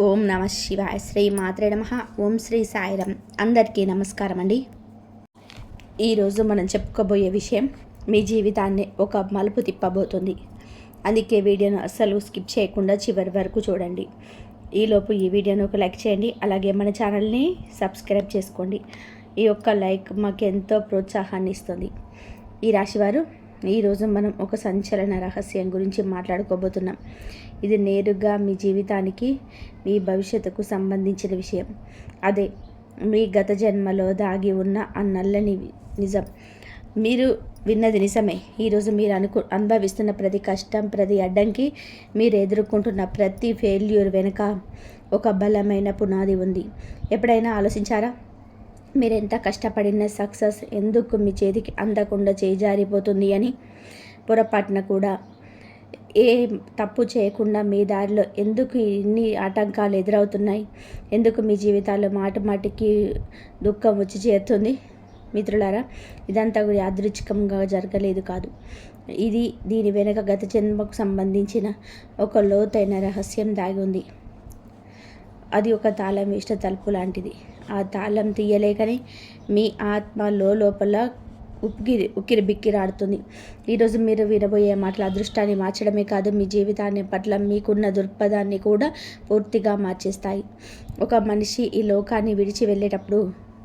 ఓం నమ శివాయ. శ్రీ మాత్రే నమః. ఓం శ్రీ సాయిరం. అందరికీ నమస్కారం అండి. ఈరోజు మనం చెప్పుకోబోయే విషయం మీ జీవితాన్ని ఒక మలుపు తిప్పబోతుంది. అందుకే వీడియోను అస్సలు స్కిప్ చేయకుండా చివరి వరకు చూడండి. ఈలోపు ఈ వీడియోను ఒక లైక్ చేయండి. అలాగే మన ఛానల్ని సబ్స్క్రైబ్ చేసుకోండి. ఈ యొక్క లైక్ మాకు ఎంతో ప్రోత్సాహాన్ని ఇస్తుంది. ఈ రాశివారు ఈరోజు మనం ఒక సంచలన రహస్యం గురించి మాట్లాడుకోబోతున్నాం. ఇది నేరుగా మీ జీవితానికి, మీ భవిష్యత్తుకు సంబంధించిన విషయం. అదే మీ గత జన్మలో దాగి ఉన్న ఆ నల్లని నిజం. మీరు విన్నది నిజమే. ఈరోజు మీరు అనుభవిస్తున్న ప్రతి కష్టం, ప్రతి అడ్డంకి, మీరు ఎదుర్కొంటున్న ప్రతి ఫెయిల్యూర్ వెనుక ఒక బలమైన పునాది ఉంది. ఎప్పుడైనా ఆలోచించారా? మీరు ఎంత కష్టపడిన సక్సెస్ ఎందుకు మీ చేతికి అందకుండా చేజారిపోతుంది అని? పొరపాటున కూడా ఏ తప్పు చేయకుండా మీ దారిలో ఎందుకు ఇన్ని ఆటంకాలు ఎదురవుతున్నాయి? ఎందుకు మీ జీవితాల్లో మాటికి దుఃఖం వచ్చి చేరుతుంది? మిత్రులారా, ఇదంతా కూడా యాదృచ్ఛికంగా జరగలేదు కాదు. దీని వెనుక గత జన్మకు సంబంధించిన ఒక లోతైన రహస్యం దాగి ఉంది. అది ఒక తాళం వేసిన తలుపు లాంటిది. ఆ తాళం తీయలేకనే మీ ఆత్మ లోపల ఉక్కిరి బిక్కిరాడుతుంది. ఈరోజు మీరు వినబోయే మాటల అదృష్టాన్ని మార్చడమే కాదు, మీ జీవితాన్ని పట్ల మీకున్న దృక్పథాన్ని కూడా పూర్తిగా మార్చేస్తాయి. ఒక మనిషి ఈ లోకాన్ని విడిచి వెళ్ళేటప్పుడు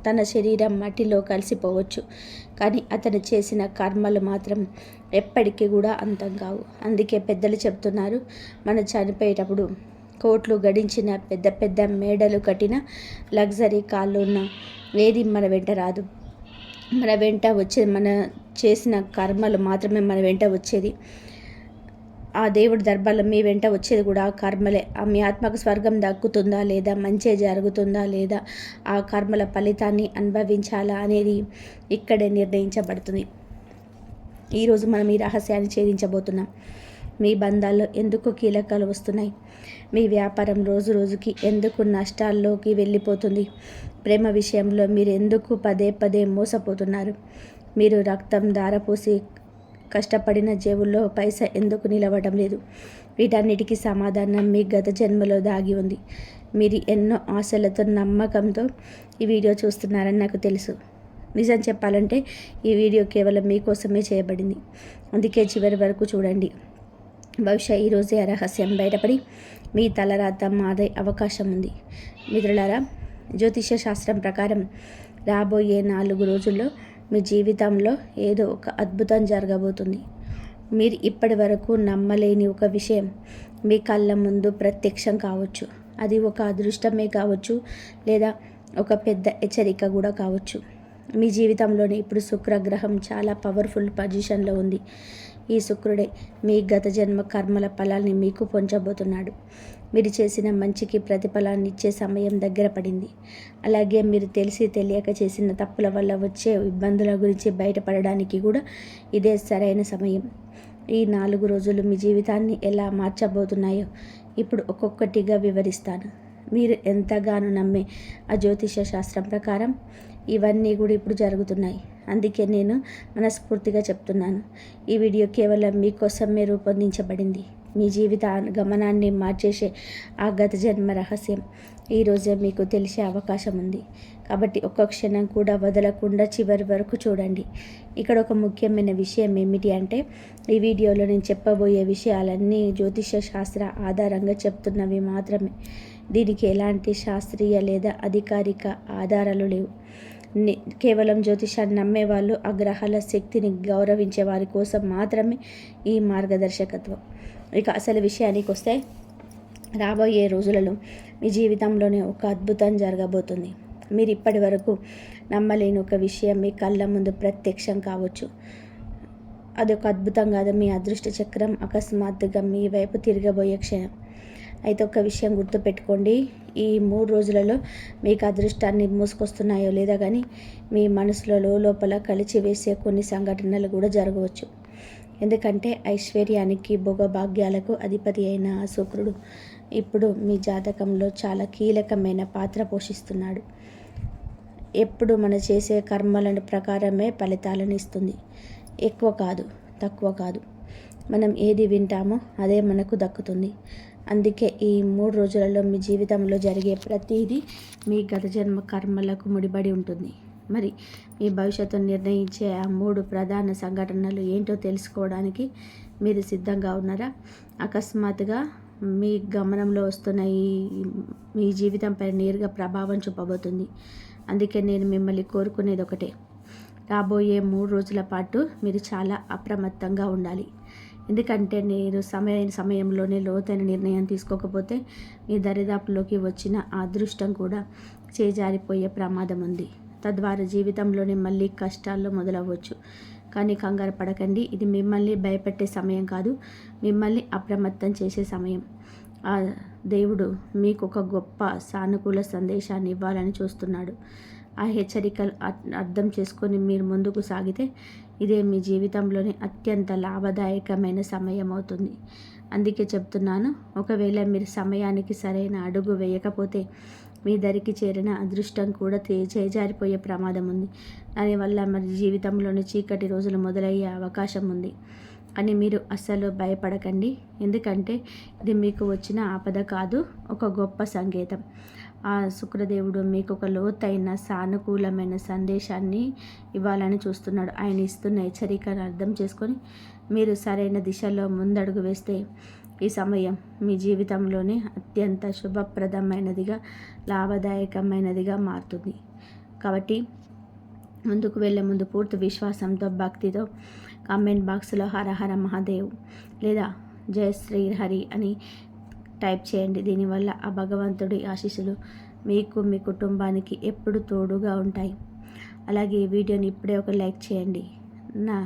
తన శరీరం మట్టిలో కలిసిపోవచ్చు, కానీ అతను చేసిన కర్మలు మాత్రం ఎప్పటికీ కూడా అంతం కావు. అందుకే పెద్దలు చెప్తున్నారు, మనం చనిపోయేటప్పుడు కోట్లు గడించిన, పెద్ద పెద్ద మేడలు కట్టిన, లగ్జరీ కార్లు ఉన్న ఏది మన వెంట రాదు. మన వెంట వచ్చేది మన చేసిన కర్మలు మాత్రమే మన వెంట వచ్చేది. ఆ దేవుడి దర్బార్లో మీ వెంట వచ్చేది కూడా ఆ కర్మలే. మీ ఆత్మకు స్వర్గం దక్కుతుందా లేదా, మంచి జరుగుతుందా లేదా, ఆ కర్మల ఫలితాన్ని అనుభవించాలా అనేది ఇక్కడే నిర్ణయించబడుతుంది. ఈరోజు మనం ఈ రహస్యాన్ని ఛేదించబోతున్నాం. మీ బంధాల్లో ఎందుకు కీలకాలు వస్తున్నాయి? మీ వ్యాపారం రోజు రోజుకి ఎందుకు నష్టాల్లోకి వెళ్ళిపోతుంది? ప్రేమ విషయంలో మీరు ఎందుకు పదే మోసపోతున్నారు? మీరు రక్తం ధారపోసి కష్టపడిన జేబుల్లో పైసా ఎందుకు నిలవడం లేదు? వీటన్నిటికీ సమాధానం మీ గత జన్మలో దాగి ఉంది. మీరు ఎన్నో ఆశలతో, నమ్మకంతో ఈ వీడియో చూస్తున్నారని నాకు తెలుసు. నిజం చెప్పాలంటే ఈ వీడియో కేవలం మీకోసమే చేయబడింది. అందుకే చివరి వరకు చూడండి. బహుశా ఈరోజే ఆ రహస్యం బయటపడి మీ తలరాత మారే అవకాశం ఉంది. మిత్రులారా, జ్యోతిష శాస్త్రం ప్రకారం రాబోయే 4 రోజుల్లో మీ జీవితంలో ఏదో ఒక అద్భుతం జరగబోతుంది. మీరు ఇప్పటి వరకు నమ్మలేని ఒక విషయం మీ కళ్ళ ముందు ప్రత్యక్షం కావచ్చు. అది ఒక అదృష్టమే కావచ్చు, లేదా ఒక పెద్ద హెచ్చరిక కూడా కావచ్చు. మీ జీవితంలోనే ఇప్పుడు శుక్రగ్రహం చాలా పవర్ఫుల్ పొజిషన్లో ఉంది. ఈ శుక్రుడే మీ గత జన్మ కర్మల ఫలాన్ని మీకు పొంచబోతున్నాడు. మీరు చేసిన మంచికి ప్రతిఫలాన్ని ఇచ్చే సమయం దగ్గర పడింది. అలాగే మీరు తెలిసి తెలియక చేసిన తప్పుల వల్ల వచ్చే ఇబ్బందుల గురించి బయటపడడానికి కూడా ఇదే సరైన సమయం. ఈ 4 రోజులు మీ జీవితాన్ని ఎలా మార్చబోతున్నాయో ఇప్పుడు ఒక్కొక్కటిగా వివరిస్తాను. మీరు ఎంతగానో నమ్మే ఆ జ్యోతిష శాస్త్రం ప్రకారం ఇవన్నీ కూడా ఇప్పుడు జరుగుతున్నాయి. అందుకే నేను మనస్ఫూర్తిగా చెప్తున్నాను, ఈ వీడియో కేవలం మీకోసమే రూపొందించబడింది. మీ జీవిత గమనాన్ని మార్చేసే ఆ గత జన్మ రహస్యం ఈరోజే మీకు తెలిసే అవకాశం ఉంది. కాబట్టి ఒక్క క్షణం కూడా వదలకుండా చివరి వరకు చూడండి. ఇక్కడ ఒక ముఖ్యమైన విషయం ఏమిటి అంటే, ఈ వీడియోలో నేను చెప్పబోయే విషయాలన్నీ జ్యోతిష శాస్త్ర ఆధారంగా చెప్తున్నవి మాత్రమే. దీనికి ఎలాంటి శాస్త్రీయ లేదా అధికారిక ఆధారాలు లేవు. కేవలం జ్యోతిషాన్ని నమ్మేవాళ్ళు, ఆ గ్రహాల శక్తిని గౌరవించే వారి కోసం మాత్రమే ఈ మార్గదర్శకత్వం. ఇక అసలు విషయానికి వస్తే, రాబోయే రోజులలో మీ జీవితంలోనే ఒక అద్భుతం జరగబోతుంది. మీరు ఇప్పటి వరకు నమ్మలేని ఒక విషయం మీ కళ్ళ ముందు ప్రత్యక్షం కావచ్చు. అదొక అద్భుతం కాదు, మీ అదృష్ట చక్రం అకస్మాత్తుగా మీ వైపు తిరగబోయే క్షణం. అయితే ఒక విషయం గుర్తుపెట్టుకోండి, ఈ 3 రోజులలో మీకు అదృష్టాన్ని మూసుకొస్తున్నాయో లేదా కానీ మీ మనసులో లోపల కలిచివేసే కొన్ని సంఘటనలు కూడా జరగవచ్చు. ఎందుకంటే ఐశ్వర్యానికి, భోగభాగ్యాలకు అధిపతి అయిన ఆ శుక్రుడు ఇప్పుడు మీ జాతకంలో చాలా కీలకమైన పాత్ర పోషిస్తున్నాడు. ఎప్పుడు మనం చేసే కర్మల ప్రకారమే ఫలితాలను ఇస్తుంది. ఎక్కువ కాదు, తక్కువ కాదు. మనం ఏది వింటామో అదే మనకు దక్కుతుంది. అందుకే ఈ 3 రోజులలో మీ జీవితంలో జరిగే ప్రతిదీ మీ గత జన్మ కర్మలకు ముడిపడి ఉంటుంది. మరి మీ భవిష్యత్తును నిర్ణయించే ఆ 3 ప్రధాన సంఘటనలు ఏంటో తెలుసుకోవడానికి మీరు సిద్ధంగా ఉన్నారా? అకస్మాత్తుగా మీ గమనంలో వస్తున్న మీ జీవితంపై నేరుగా ప్రభావం చూపబోతుంది. అందుకే నేను మిమ్మల్ని కోరుకునేది ఒకటే, రాబోయే 3 రోజుల పాటు మీరు చాలా అప్రమత్తంగా ఉండాలి. ఎందుకంటే నేను సమయంలోనే లోతైన నిర్ణయం తీసుకోకపోతే మీ దరిదాపులోకి వచ్చిన ఆ అదృష్టం కూడా చేజారిపోయే ప్రమాదం ఉంది. తద్వారా జీవితంలోనే మళ్ళీ కష్టాల్లో మొదలవ్వచ్చు. కానీ కంగారు పడకండి, ఇది మిమ్మల్ని భయపెట్టే సమయం కాదు, మిమ్మల్ని అప్రమత్తం చేసే సమయం. ఆ దేవుడు మీకు ఒక గొప్ప సానుకూల సందేశాన్ని ఇవ్వాలని చూస్తున్నాడు. ఆ హెచ్చరికలు అర్థం చేసుకొని మీరు ముందుకు సాగితే ఇదే మీ జీవితంలోని అత్యంత లాభదాయకమైన సమయం అవుతుంది. అందుకే చెప్తున్నాను, ఒకవేళ మీరు సమయానికి సరైన అడుగు వేయకపోతే మీ దరికి చేరిన అదృష్టం కూడా చేజారిపోయే ప్రమాదం ఉంది. దానివల్ల మరి జీవితంలోని చీకటి రోజులు మొదలయ్యే అవకాశం ఉంది. అని మీరు అస్సలు భయపడకండి, ఎందుకంటే ఇది మీకు వచ్చిన ఆపద కాదు, ఒక గొప్ప సంకేతం. ఆ శుక్రదేవుడు మీకు ఒక లోతైన సానుకూలమైన సందేశాన్ని ఇవ్వాలని చూస్తున్నాడు. ఆయన ఇస్తున్న హెచ్చరికను అర్థం చేసుకొని మీరు సరైన దిశలో ముందడుగు వేస్తే ఈ సమయం మీ జీవితంలోనే అత్యంత శుభప్రదమైనదిగా, లాభదాయకమైనదిగా మారుతుంది. కాబట్టి ముందుకు వెళ్ళే ముందు పూర్తి విశ్వాసంతో, భక్తితో కామెంట్ బాక్స్లో హర హర మహాదేవ్ లేదా జయ శ్రీహరి అని టైప్ చేయండి. దీనివల్ల ఆ భగవంతుడి ఆశీస్సులు మీకు, మీ కుటుంబానికి ఎప్పుడు తోడుగా ఉంటాయి. అలాగే ఈ వీడియోని ఇప్పుడే ఒక లైక్ చేయండి. నా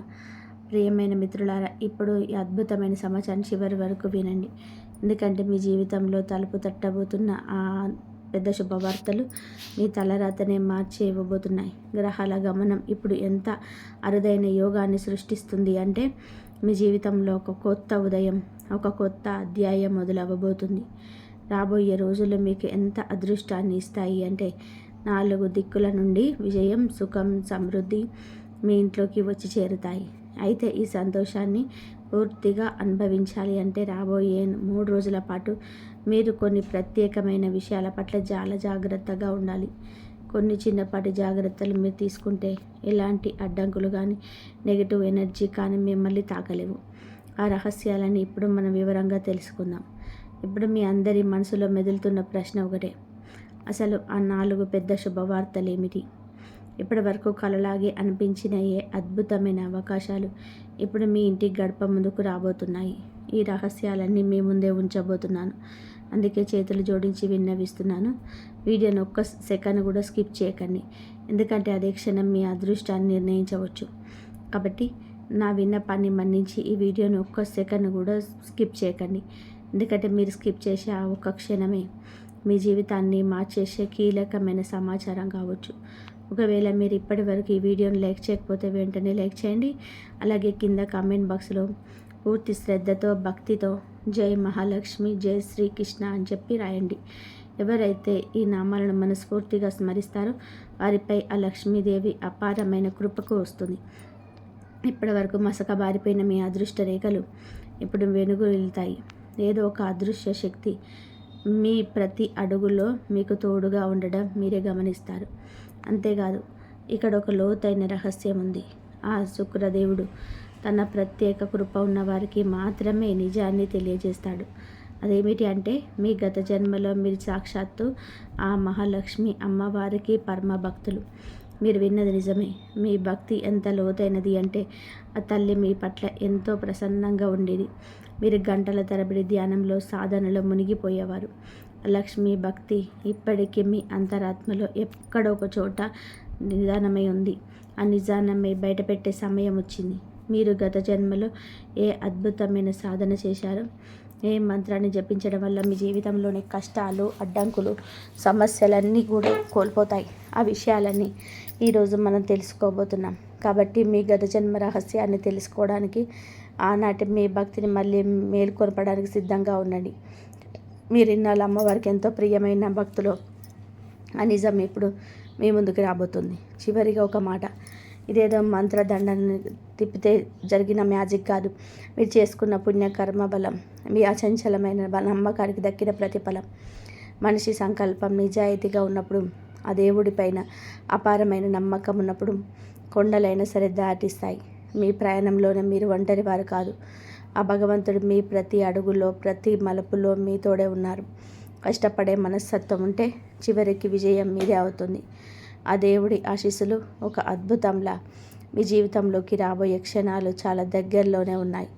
ప్రియమైన మిత్రులారా, ఇప్పుడు ఈ అద్భుతమైన సమాచారం చివరి వరకు వినండి. ఎందుకంటే మీ జీవితంలో తలుపు తట్టబోతున్న ఆ పెద్ద శుభవార్తలు మీ తలరాతనే మార్చి ఇవ్వబోతున్నాయి. గ్రహాల గమనం ఇప్పుడు ఎంత అరుదైన యోగాన్ని సృష్టిస్తుంది అంటే మీ జీవితంలో ఒక కొత్త ఉదయం, ఒక కొత్త అధ్యాయం మొదలవ్వబోతుంది. రాబోయే రోజులు మీకు ఎంత అదృష్టాన్ని ఇస్తాయి అంటే 4 దిక్కుల నుండి విజయం, సుఖం, సమృద్ధి మీ ఇంట్లోకి వచ్చి చేరుతాయి. అయితే ఈ సంతోషాన్ని పూర్తిగా అనుభవించాలి అంటే రాబోయే 3 రోజుల పాటు మీరు కొన్ని ప్రత్యేకమైన విషయాల పట్ల చాలా జాగ్రత్తగా ఉండాలి. కొన్ని చిన్నపాటి జాగ్రత్తలు మీరు తీసుకుంటే ఎలాంటి అడ్డంకులు కానీ, నెగిటివ్ ఎనర్జీ కానీ మిమ్మల్ని తాకలేవు. ఆ రహస్యాలని ఇప్పుడు మనం వివరంగా తెలుసుకుందాం. ఇప్పుడు మీ అందరి మనసులో మెదులుతున్న ప్రశ్న ఒకటే, అసలు ఆ 4 పెద్ద శుభవార్తలు ఏమిటి? ఇప్పటి వరకు కలలాగే అనిపించిన ఏ అద్భుతమైన అవకాశాలు ఇప్పుడు మీ ఇంటి గడప ముందుకు రాబోతున్నాయి? ఈ రహస్యాలన్నీ మీ ముందే ఉంచబోతున్నాను. అందుకే చేతులు జోడించి విన్నవిస్తున్నాను, వీడియోని ఒక్క సెకండ్ కూడా స్కిప్ చేయకండి. ఎందుకంటే అదే క్షణం మీ అదృష్టాన్ని నిర్ణయించవచ్చు. కాబట్టి నా విన్నపాన్ని మన్నించి ఈ వీడియోని ఒక్క సెకండ్ కూడా స్కిప్ చేయకండి. ఎందుకంటే మీరు స్కిప్ చేసే ఆ ఒక్క క్షణమే మీ జీవితాన్ని మార్చేసే కీలకమైన సమాచారం కావచ్చు. ఒకవేళ మీరు ఇప్పటి వరకు ఈ వీడియోని లైక్ చేయకపోతే వెంటనే లైక్ చేయండి. అలాగే కింద కామెంట్ బాక్స్లో పూర్తి శ్రద్ధతో, భక్తితో జై మహాలక్ష్మి, జై శ్రీకృష్ణ అని చెప్పి రాయండి. ఎవరైతే ఈ నామాలను మనస్ఫూర్తిగా స్మరిస్తారో వారిపై ఆ లక్ష్మీదేవి అపారమైన కృపకు వస్తుంది. ఇప్పటి వరకు మసకబారిపోయిన మీ అదృష్ట రేఖలు ఇప్పుడు వెనుగు వెళ్తాయి. ఏదో ఒక అదృశ్య శక్తి మీ ప్రతి అడుగులో మీకు తోడుగా ఉండడం మీరే గమనిస్తారు. అంతేకాదు, ఇక్కడ ఒక లోతైన రహస్యం ఉంది. ఆ శుక్రదేవుడు తన ప్రత్యేక కృప ఉన్న వారికి మాత్రమే నిజాన్ని తెలియజేస్తాడు. అదేమిటి అంటే మీ గత జన్మలో మీరు సాక్షాత్తు ఆ మహాలక్ష్మి అమ్మవారికి పరమ భక్తులు. మీరు విన్నది నిజమే. మీ భక్తి ఎంత లోతైనది అంటే ఆ తల్లి మీ పట్ల ఎంతో ప్రసన్నంగా ఉండేది. మీరు గంటల తరబడి ధ్యానంలో, సాధనలో మునిగిపోయేవారు. లక్ష్మీ భక్తి ఇప్పటికీ మీ అంతరాత్మలో ఎక్కడో ఒక చోట నిదానమై ఉంది. ఆ నిజానమై బయటపెట్టే సమయం వచ్చింది. మీరు గత జన్మలో ఏ అద్భుతమైన సాధన చేశారో, ఏ మంత్రాన్ని జపించడం వల్ల మీ జీవితంలోని కష్టాలు, అడ్డంకులు, సమస్యలన్నీ కూడా కోల్పోతాయి. ఆ విషయాలన్నీ ఈరోజు మనం తెలుసుకోబోతున్నాం. కాబట్టి మీ గత జన్మ రహస్యాన్ని తెలుసుకోవడానికి, ఆనాటి మీ భక్తిని మళ్ళీ మేల్కొనపడానికి సిద్ధంగా ఉండండి. మీరు ఇన్నాళ్ళు అమ్మవారికి ఎంతో ప్రియమైన భక్తులు ఆ నిజం ఇప్పుడు మీ ముందుకు రాబోతుంది. చివరిగా ఒక మాట, ఇదేదో మంత్రదండని తిప్పితే జరిగిన మ్యాజిక్ కాదు. మీరు చేసుకున్న పుణ్యకర్మ బలం, మీ అచంచలమైన నమ్మకానికి దక్కిన ప్రతిఫలం. మనిషి సంకల్పం నిజాయితీగా ఉన్నప్పుడు, ఆ దేవుడిపైన అపారమైన నమ్మకం ఉన్నప్పుడు కొండలైనా సరే దాటిస్తాయి. మీ ప్రయాణంలోనే మీరు ఒంటరి వారు కాదు. ఆ భగవంతుడు మీ ప్రతి అడుగులో, ప్రతి మలుపులో మీ తోడే ఉన్నారు. కష్టపడే మనస్తత్వం ఉంటే చివరికి విజయం మీదే అవుతుంది. ఆ దేవుడి ఆశీస్సులు ఒక అద్భుతంలా మీ జీవితంలోకి రాబోయే క్షణాలు చాలా దగ్గరలోనే ఉన్నాయి.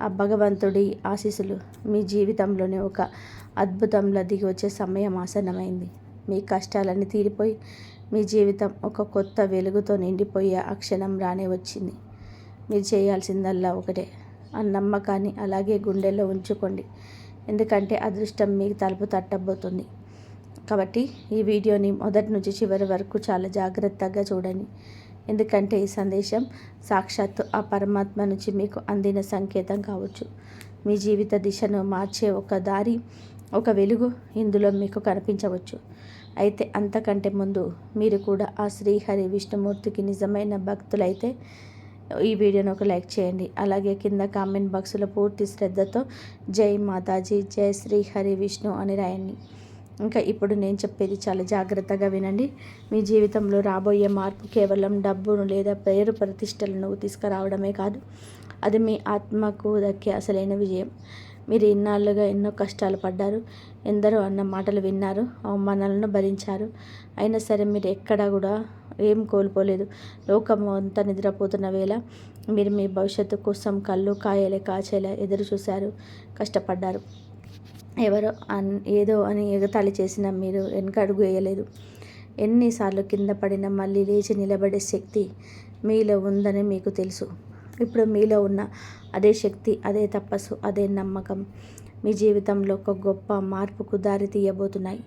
ఆ భగవంతుడి ఆశీస్సులు మీ జీవితంలోనే ఒక అద్భుతంలా దిగి వచ్చే సమయం ఆసన్నమైంది. మీ కష్టాలన్నీ తీరిపోయి మీ జీవితం ఒక కొత్త వెలుగుతో నిండిపోయే ఆ క్షణం రానే వచ్చింది. మీరు చేయాల్సిందల్లా ఒకటే, ఆ నమ్మకాన్ని అలాగే గుండెల్లో ఉంచుకోండి. ఎందుకంటే అదృష్టం మీకు తలుపు తట్టబోతుంది. కాబట్టి ఈ వీడియోని మొదటి నుంచి చివరి వరకు చాలా జాగ్రత్తగా చూడండి. ఎందుకంటే ఈ సందేశం సాక్షాత్తు ఆ పరమాత్మ నుంచి మీకు అందిన సంకేతం కావచ్చు. మీ జీవిత దిశను మార్చే ఒక దారి, ఒక వెలుగు ఇందులో మీకు కనిపించవచ్చు. అయితే అంతకంటే ముందు మీరు కూడా ఆ శ్రీహరి విష్ణుమూర్తికి నిజమైన భక్తులైతే ఈ వీడియోని ఒక లైక్ చేయండి. అలాగే కింద కామెంట్ బాక్స్లో పూర్తి శ్రద్ధతో జై మాతాజీ, జై శ్రీహరి విష్ణు అని రాయండి. ఇంకా ఇప్పుడు నేను చెప్పేది చాలా జాగ్రత్తగా వినండి. మీ జీవితంలో రాబోయే మార్పు కేవలం డబ్బును లేదా పేరు ప్రతిష్టలను తీసుకురావడమే కాదు, అది మీ ఆత్మకు దక్కే అసలైన విజయం. మీరు ఇన్నాళ్ళుగా ఎన్నో కష్టాలు పడ్డారు, ఎందరో అన్న మాటలు విన్నారు, అవమానాలను భరించారు. అయినా సరే మీరు ఎక్కడా కూడా ఏం కోల్పోలేదు. లోకం అంతా నిద్రపోతున్న వేళ మీరు మీ భవిష్యత్తు కోసం కళ్ళు కాచేలా ఎదురు చూశారు, కష్టపడ్డారు. ఎవరో ఏదో అని ఎగతాళి చేసినా మీరు వెనకడుగు వేయలేదు. ఎన్నిసార్లు కింద పడినా మళ్ళీ లేచి నిలబడే శక్తి మీలో ఉందని మీకు తెలుసు. ఇప్పుడు మీలో ఉన్న అదే శక్తి, అదే తపస్సు, అదే నమ్మకం మీ జీవితంలో ఒక గొప్ప మార్పుకు దారి తీయబోతున్నాయి.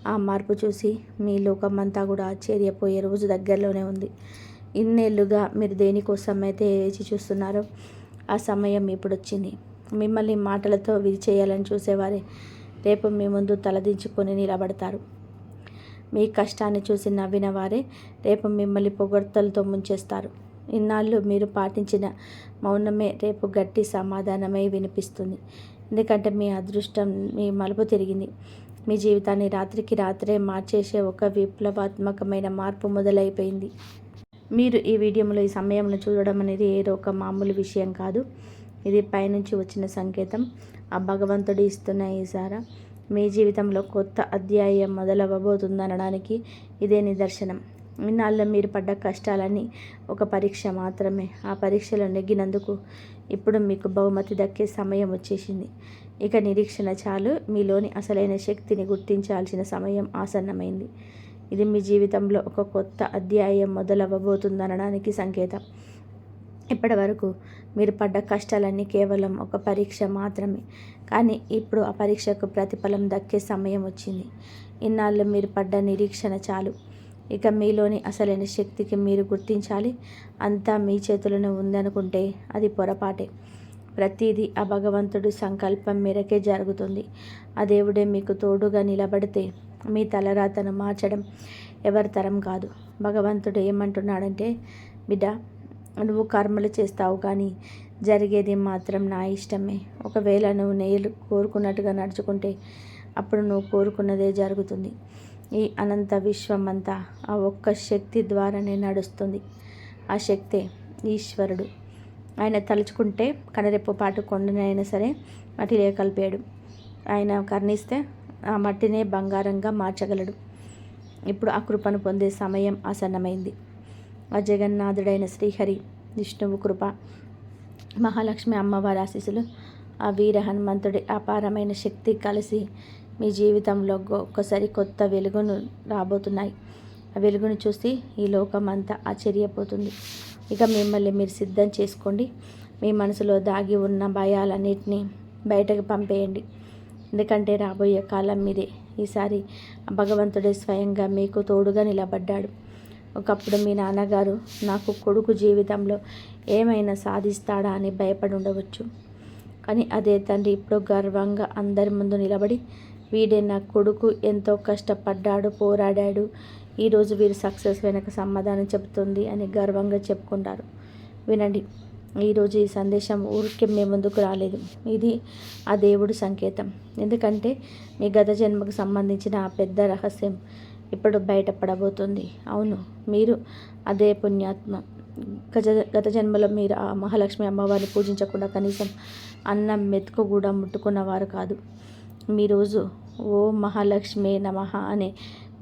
ఆ మార్పు చూసి మీ లోకమంతా కూడా ఆశ్చర్యపోయే రోజు దగ్గరలోనే ఉంది. ఇన్నేళ్లుగా మీరు దేనికోసమైతే వేచి చూస్తున్నారో ఆ సమయం ఇప్పుడు వచ్చింది. మిమ్మల్ని మాటలతో విరిచేయాలని చూసేవారే రేపు మీ ముందు తలదించుకొని నిలబడతారు. మీ కష్టాన్ని చూసి నవ్విన వారే రేపు మిమ్మల్ని పొగడ్తలతో ముంచేస్తారు. ఇన్నాళ్ళు మీరు పాటించిన మౌనమే రేపు గట్టి సమాధానమై వినిపిస్తుంది. ఎందుకంటే మీ అదృష్టం మీ మలుపు తిరిగింది. మీ జీవితాన్ని రాత్రికి రాత్రే మార్చేసే ఒక విప్లవాత్మకమైన మార్పు మొదలైపోయింది. మీరు ఈ వీడియోలో ఈ సమయంలో చూడడం అనేది ఏదో ఒక మామూలు విషయం కాదు. ఇది పైనుంచి వచ్చిన సంకేతం. ఆ భగవంతుడు ఇస్తున్న ఈసారా మీ జీవితంలో కొత్త అధ్యాయం మొదలవ్వబోతుందనడానికి ఇదే నిదర్శనం. ఇన్నాళ్ళు మీరు పడ్డ కష్టాలన్నీ ఒక పరీక్ష మాత్రమే. ఆ పరీక్షలో నెగ్గినందుకు ఇప్పుడు మీకు బహుమతి దక్కే సమయం వచ్చేసింది. ఇక నిరీక్షణ చాలు. మీలోని అసలైన శక్తిని గుర్తించాల్సిన సమయం ఆసన్నమైంది. ఇది మీ జీవితంలో ఒక కొత్త అధ్యాయం మొదలవ్వబోతుందనడానికి సంకేతం. ఇప్పటి వరకు మీరు పడ్డ కష్టాలన్నీ కేవలం ఒక పరీక్ష మాత్రమే. కానీ ఇప్పుడు ఆ పరీక్షకు ప్రతిఫలం దక్కే సమయం వచ్చింది. ఇన్నాళ్ళు మీరు పడ్డ నిరీక్షణ చాలు. ఇక మీలోని అసలైన శక్తికి మీరు గుర్తించాలి. అంతా మీ చేతులను ఉందనుకుంటే అది పొరపాటే. ప్రతిదీ ఆ భగవంతుడి సంకల్పం మేరకే జరుగుతుంది. ఆ దేవుడే మీకు తోడుగా నిలబడితే మీ తలరాతను మార్చడం ఎవరి తరం కాదు. భగవంతుడు ఏమంటున్నాడంటే, బిడ్డ, నువ్వు కర్మలు చేస్తావు కానీ జరిగేది మాత్రం నా ఇష్టమే. ఒకవేళ నువ్వు నేను కోరుకున్నట్టుగా నడుచుకుంటే అప్పుడు నువ్వు కోరుకున్నదే జరుగుతుంది. ఈ అనంత విశ్వం అంతా ఆ ఒక్క శక్తి ద్వారానే నడుస్తుంది. ఆ శక్తే ఈశ్వరుడు. ఆయన తలుచుకుంటే కనరెప్పపాటు కొండనైనా సరే మట్టిలో కలిపాడు. ఆయన కర్ణిస్తే ఆ మట్టినే బంగారంగా మార్చగలడు. ఇప్పుడు ఆ కృపను పొందే సమయం ఆసన్నమైంది. ఆ జగన్నాథుడైన శ్రీహరి విష్ణువు కృప, మహాలక్ష్మి అమ్మవారి ఆశీస్సులు, ఆ వీర హనుమంతుడి అపారమైన శక్తి కలిసి మీ జీవితంలో ఒక్కసారి కొత్త వెలుగును రాబోతున్నాయి. ఆ వెలుగును చూసి ఈ లోకం అంతా ఆశ్చర్యపోతుంది. ఇక మిమ్మల్ని మీరు సిద్ధం చేసుకోండి. మీ మనసులో దాగి ఉన్న భయాలన్నిటినీ బయటకు పంపేయండి. ఎందుకంటే రాబోయే కాలం మీదే. ఈసారి భగవంతుడే స్వయంగా మీకు తోడుగా నిలబడ్డాడు. ఒకప్పుడు మీ నాన్నగారు నాకు కొడుకు జీవితంలో ఏమైనా సాధిస్తాడా అని భయపడి ఉండవచ్చు. కానీ అదే తండ్రి ఇప్పుడు గర్వంగా అందరి ముందు నిలబడి, వీడే నా కొడుకు, ఎంతో కష్టపడ్డాడు, పోరాడాడు, ఈరోజు వీరు సక్సెస్ వెనక సమాధానం చెబుతుంది అని గర్వంగా చెప్పుకుంటారు. వినండి, ఈరోజు ఈ సందేశం ఊరికే మీ ముందుకు రాలేదు. ఇది ఆ దేవుడి సంకేతం. ఎందుకంటే మీ గత జన్మకు సంబంధించిన ఆ పెద్ద రహస్యం ఇప్పుడు బయటపడబోతుంది. అవును, మీరు అదే పుణ్యాత్మ. గత జన్మలో మీరు ఆ మహాలక్ష్మి అమ్మవారిని పూజించకుండా కనీసం అన్నం మెతుకు కూడా ముట్టుకున్నవారు కాదు. మీ రోజు ఓ మహాలక్ష్మి నమః అనే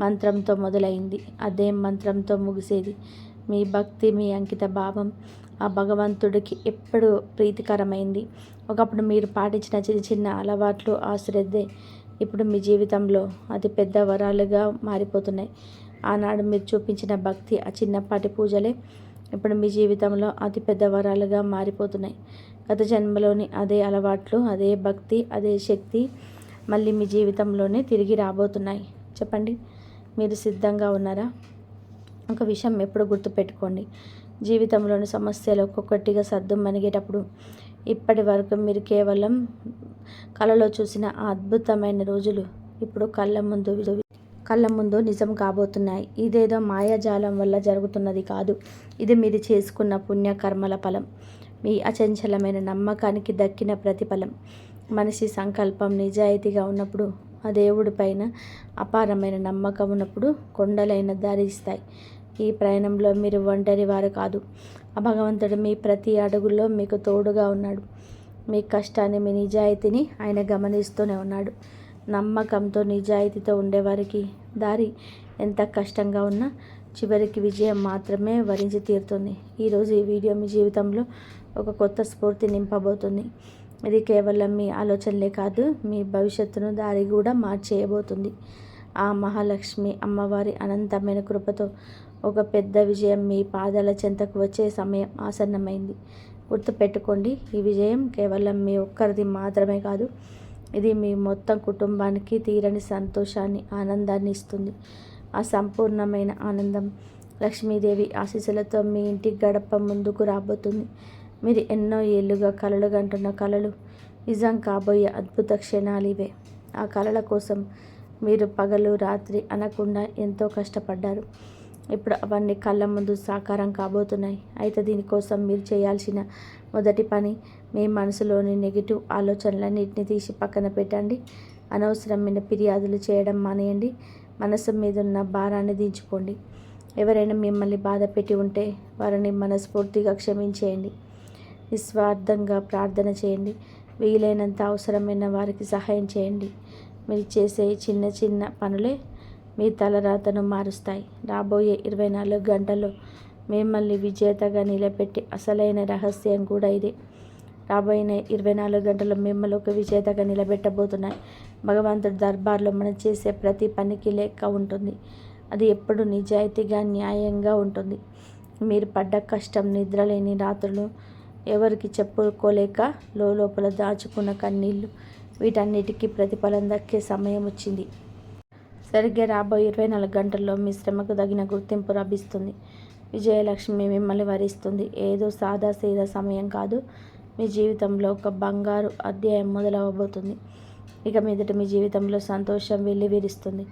మంత్రంతో మొదలైంది, అదే మంత్రంతో ముగిసేది. మీ భక్తి, మీ అంకిత భావం ఆ భగవంతుడికి ఎప్పుడు ప్రీతికరమైంది. ఒకప్పుడు మీరు పాటించిన చిన్న చిన్న అలవాట్లు, ఆ శ్రద్ధే ఇప్పుడు మీ జీవితంలో అతి పెద్ద వరాలుగా మారిపోతున్నాయి. ఆనాడు మీరు చూపించిన భక్తి, ఆ చిన్నపాటి పూజలే ఇప్పుడు మీ జీవితంలో అతి పెద్ద వరాలుగా మారిపోతున్నాయి. గత జన్మలోని అదే అలవాట్లు, అదే భక్తి, అదే శక్తి మళ్ళీ మీ జీవితంలోనే తిరిగి రాబోతున్నాయి. చెప్పండి, మీరు సిద్ధంగా ఉన్నారా? ఒక విషయం ఎప్పుడు గుర్తుపెట్టుకోండి, జీవితంలోని సమస్యలు ఒక్కొక్కటిగా సద్దుమణిగేటప్పుడు ఇప్పటి వరకు మీరు కేవలం కలలో చూసిన ఆ అద్భుతమైన రోజులు ఇప్పుడు కళ్ళ ముందు నిజం కాబోతున్నాయి. ఇదేదో మాయాజాలం వల్ల జరుగుతున్నది కాదు. ఇది మీరు చేసుకున్న పుణ్యకర్మల ఫలం, మీ అచంచలమైన నమ్మకానికి దక్కిన ప్రతిఫలం. మనిషి సంకల్పం నిజాయితీగా ఉన్నప్పుడు, ఆ దేవుడి పైన అపారమైన నమ్మకం ఉన్నప్పుడు కొండలైన దారి ఇస్తాయి. ఈ ప్రయాణంలో మీరు ఒంటరి వారు కాదు. ఆ భగవంతుడు మీ ప్రతి అడుగులో మీకు తోడుగా ఉన్నాడు. మీ కష్టాన్ని, మీ నిజాయితీని ఆయన గమనిస్తూనే ఉన్నాడు. నమ్మకంతో, నిజాయితీతో ఉండేవారికి దారి ఎంత కష్టంగా ఉన్నా చివరికి విజయం మాత్రమే వరించి తీరుతుంది. ఈరోజు ఈ వీడియో మీ జీవితంలో ఒక కొత్త స్ఫూర్తి నింపబోతుంది. ఇది కేవలం మీ ఆలోచనలే కాదు, మీ భవిష్యత్తును దారి కూడా మార్చేయబోతుంది. ఆ మహాలక్ష్మి అమ్మవారి అనంతమైన కృపతో ఒక పెద్ద విజయం మీ పాదాల చెంతకు వచ్చే సమయం ఆసన్నమైంది. గుర్తుపెట్టుకోండి, ఈ విజయం కేవలం మీ ఒక్కరిది మాత్రమే కాదు, ఇది మీ మొత్తం కుటుంబానికి తీరని సంతోషాన్ని, ఆనందాన్ని ఇస్తుంది. ఆ సంపూర్ణమైన ఆనందం లక్ష్మీదేవి ఆశీస్సులతో మీ ఇంటి గడప ముందుకు రాబోతుంది. మీరు ఎన్నో ఏళ్ళుగా కలలు కంటున్న కలలు నిజం కాబోయే అద్భుత క్షణాలు ఇవే. ఆ కలల కోసం మీరు పగలు రాత్రి అనకుండా ఎంతో కష్టపడ్డారు. ఇప్పుడు అవన్నీ కళ్ళ ముందు సాకారం కాబోతున్నాయి. అయితే దీనికోసం మీరు చేయాల్సిన మొదటి పని, మీ మనసులోని నెగిటివ్ ఆలోచనలన్నింటినీ తీసి పక్కన పెట్టండి. అనవసరమైన ఫిర్యాదులు చేయడం మానేయండి. మనసు మీదున్న భారాన్ని దించుకోండి. ఎవరైనా మిమ్మల్ని బాధ పెట్టి ఉంటే వారిని మనస్ఫూర్తిగా క్షమించేయండి. నిస్వార్థంగా ప్రార్థన చేయండి. వీలైనంత అవసరమైన వారికి సహాయం చేయండి. మీరు చేసే చిన్న చిన్న పనులే మీ తలరాతను మారుస్తాయి. రాబోయే 24 గంటల్లో మిమ్మల్ని విజేతగా నిలబెట్టే అసలైన రహస్యం కూడా ఇదే. రాబోయే 24 గంటల్లో మిమ్మల్ని ఒక విజేతగా నిలబెట్టబోతున్నాయి. భగవంతుడి దర్బార్లో మనం చేసే ప్రతి పనికి లెక్క ఉంటుంది. అది ఎప్పుడు నిజాయితీగా, న్యాయంగా ఉంటుంది. మీరు పడ్డ కష్టం, నిద్రలేని రాత్రులు, ఎవరికి చెప్పుకోలేక లోపల దాచుకున్న కన్నీళ్ళు, వీటన్నిటికీ ప్రతిఫలం దక్కే సమయం వచ్చింది. సరిగ్గా రాబోయే 24 గంటల్లో మీ శ్రమకు తగిన గుర్తింపు లభిస్తుంది. విజయలక్ష్మి మిమ్మల్ని వరిస్తుంది. ఏదో సాదాసీదా సమయం కాదు, మీ జీవితంలో ఒక బంగారు అధ్యాయం మొదలవబోతుంది. ఇక మీదట మీ జీవితంలో సంతోషం వెల్లివిరుస్తుంది.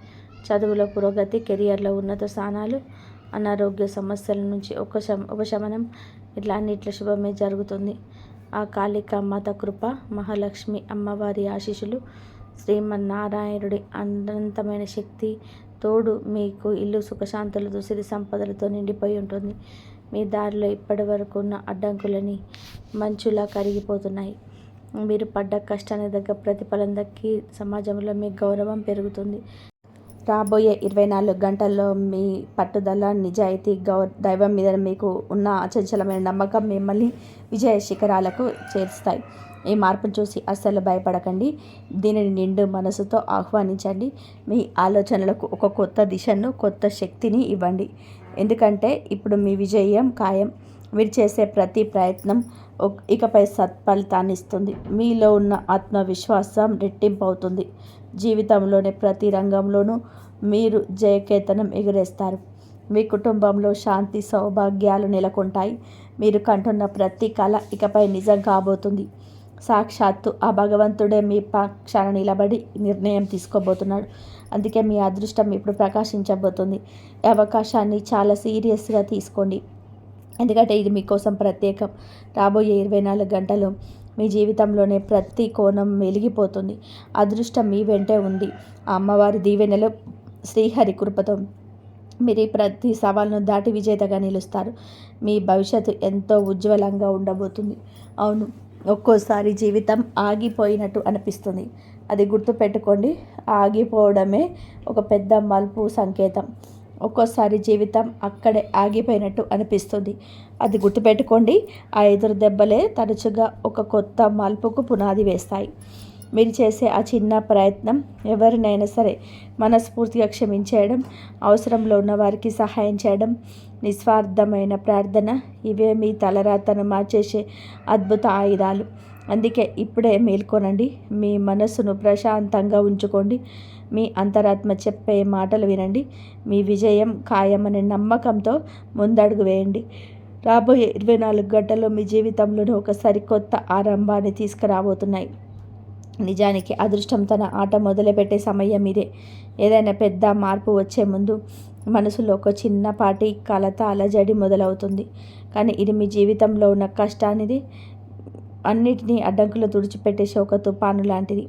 చదువులో పురోగతి, కెరియర్లో ఉన్నత స్థానాలు, అనారోగ్య సమస్యల నుంచి ఉపశమనం, ఇట్లా అన్నిట్ల శుభమే జరుగుతుంది. ఆ కాళికా మాత కృప, మహాలక్ష్మి అమ్మవారి ఆశీస్సులు, శ్రీమన్నారాయణుడి అనంతమైన శక్తి తోడు మీకు ఇల్లు సుఖశాంతులతో, సిరి సంపదలతో నిండిపోయి ఉంటుంది. మీ దారిలో ఇప్పటి వరకు ఉన్న అడ్డంకులని మంచులా కరిగిపోతున్నాయి. మీరు పడ్డ కష్టానికి తగ్గ ప్రతిఫలం దక్కి సమాజంలో మీ గౌరవం పెరుగుతుంది. రాబోయే 24 గంటల్లో మీ పట్టుదల, నిజాయితీ, దైవం మీద మీకు ఉన్న అచంచలమైన నమ్మకం మిమ్మల్ని విజయ శిఖరాలకు చేరుస్తాయి. ఈ మార్పును చూసి అస్సలు భయపడకండి. దీనిని నిండు మనసుతో ఆహ్వానించండి. మీ ఆలోచనలకు ఒక కొత్త దిశను, కొత్త శక్తిని ఇవ్వండి. ఎందుకంటే ఇప్పుడు మీ విజయం ఖాయం. మీరు చేసే ప్రతి ప్రయత్నం ఇకపై సత్ఫలితాన్ని ఇస్తుంది. మీలో ఉన్న ఆత్మవిశ్వాసం రెట్టింపు అవుతుంది. జీవితంలోని ప్రతి రంగంలోనూ మీరు జయకేతనం ఎగురేస్తారు. మీ కుటుంబంలో శాంతి, సౌభాగ్యాలు నెలకొంటాయి. మీరు కంటున్న ప్రతి కళ ఇకపై నిజం కాబోతుంది. సాక్షాత్తు ఆ భగవంతుడే మీ పక్షాన నిలబడి నిర్ణయం తీసుకోబోతున్నాడు. అందుకే మీ అదృష్టం ఇప్పుడు ప్రకాశించబోతుంది. ఈ అవకాశాన్ని చాలా సీరియస్గా తీసుకోండి, ఎందుకంటే ఇది మీకోసం ప్రత్యేకం. రాబోయే 24 గంటలు మీ జీవితంలోనే ప్రతి కోణం వెలిగిపోతుంది. అదృష్టం మీ వెంటే ఉంది. ఆ అమ్మవారి దీవెనలు, శ్రీహరి కృపతో మీరు ప్రతి సవాల్ను దాటి విజేతగా నిలుస్తారు. మీ భవిష్యత్తు ఎంతో ఉజ్వలంగా ఉండబోతుంది. అవును, ఒక్కోసారి జీవితం ఆగిపోయినట్టు అనిపిస్తుంది. అది గుర్తుపెట్టుకోండి, ఆగిపోవడమే ఒక పెద్ద మలుపు సంకేతం. ఒక్కోసారి జీవితం అక్కడే ఆగిపోయినట్టు అనిపిస్తుంది. అది గుర్తుపెట్టుకోండి, ఆ ఎదురు దెబ్బలే తరచుగా ఒక కొత్త మలుపుకు పునాది వేస్తాయి. మీరు చేసే ఆ చిన్న ప్రయత్నం, ఎవరినైనా సరే మనస్ఫూర్తిగా క్షమించేయడం, అవసరంలో ఉన్న వారికి సహాయం చేయడం, నిస్వార్థమైన ప్రార్థన, ఇవే మీ తలరాతను మార్చేసే అద్భుత ఆయుధాలు. అందుకే ఇప్పుడే మేల్కొనండి, మీ మనసును ప్రశాంతంగా ఉంచుకోండి, మీ అంతరాత్మ చెప్పే మాటలు వినండి. మీ విజయం ఖాయమనే నమ్మకంతో ముందడుగు వేయండి. రాబోయే 24 గంటల్లో మీ జీవితంలోనే ఒక సరికొత్త ఆరంభాన్ని తీసుకురాబోతున్నాయి. నిజానికి అదృష్టం తన ఆట మొదలుపెట్టే సమయం ఇదే. ఏదైనా పెద్ద మార్పు వచ్చే ముందు మనసులో ఒక చిన్నపాటి కలత, అలజడి మొదలవుతుంది. కానీ ఇది మీ జీవితంలో ఉన్న కష్టానిది, అన్నిటినీ అడ్డంకులు తుడిచిపెట్టేసే ఒక తుఫాను లాంటిది.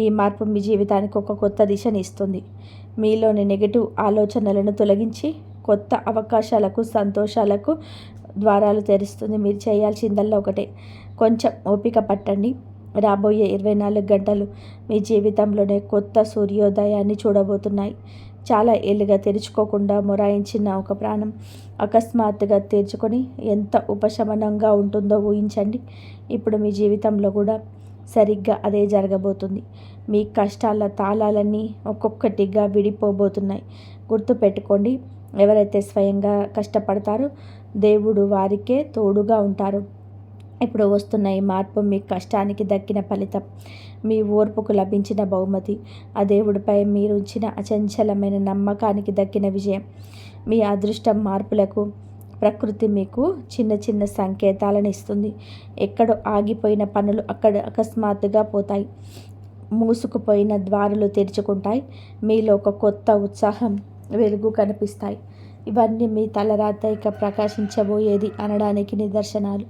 ఈ మార్పు మీ జీవితానికి ఒక కొత్త దిశని ఇస్తుంది. మీలోని నెగటివ్ ఆలోచనలను తొలగించి కొత్త అవకాశాలకు, సంతోషాలకు ద్వారాలు తెరుస్తుంది. మీరు చేయాల్సిందల్లా ఒకటే, కొంచెం ఓపిక పట్టండి. రాబోయే 24 గంటలు మీ జీవితంలోనే కొత్త సూర్యోదయాన్ని చూడబోతున్నాయి. చాలా ఏళ్ళుగా తెరుచుకోకుండా మొరాయించిన ఒక ప్రాణం అకస్మాత్తుగా తెరుచుకొని ఎంత ఉపశమనంగా ఉంటుందో ఊహించండి. ఇప్పుడు మీ జీవితంలో కూడా సరిగ్గా అదే జరగబోతుంది. మీ కష్టాల తాళాలన్నీ ఒక్కొక్కటిగా విడిపోబోతున్నాయి. గుర్తుపెట్టుకోండి, ఎవరైతే స్వయంగా కష్టపడతారో దేవుడు వారికే తోడుగా ఉంటారు. ఇప్పుడు వస్తున్న ఈ మార్పు మీ కష్టానికి దక్కిన ఫలితం, మీ ఓర్పుకు లభించిన బహుమతి, ఆ దేవుడిపై మీరు ఉంచిన అచంచలమైన నమ్మకానికి దక్కిన విజయం. మీ అదృష్టం మార్పులకు ప్రకృతి మీకు చిన్న చిన్న సంకేతాలను ఇస్తుంది. ఎక్కడో ఆగిపోయిన పనులు అక్కడ అకస్మాత్తుగా పోతాయి. మూసుకుపోయిన ద్వారాలు తెరుచుకుంటాయి. మీలో ఒక కొత్త ఉత్సాహం, వెలుగు కనిపిస్తాయి. ఇవన్నీ మీ తలరాత ఇక ప్రకాశించబోయేది అనడానికి నిదర్శనాలు.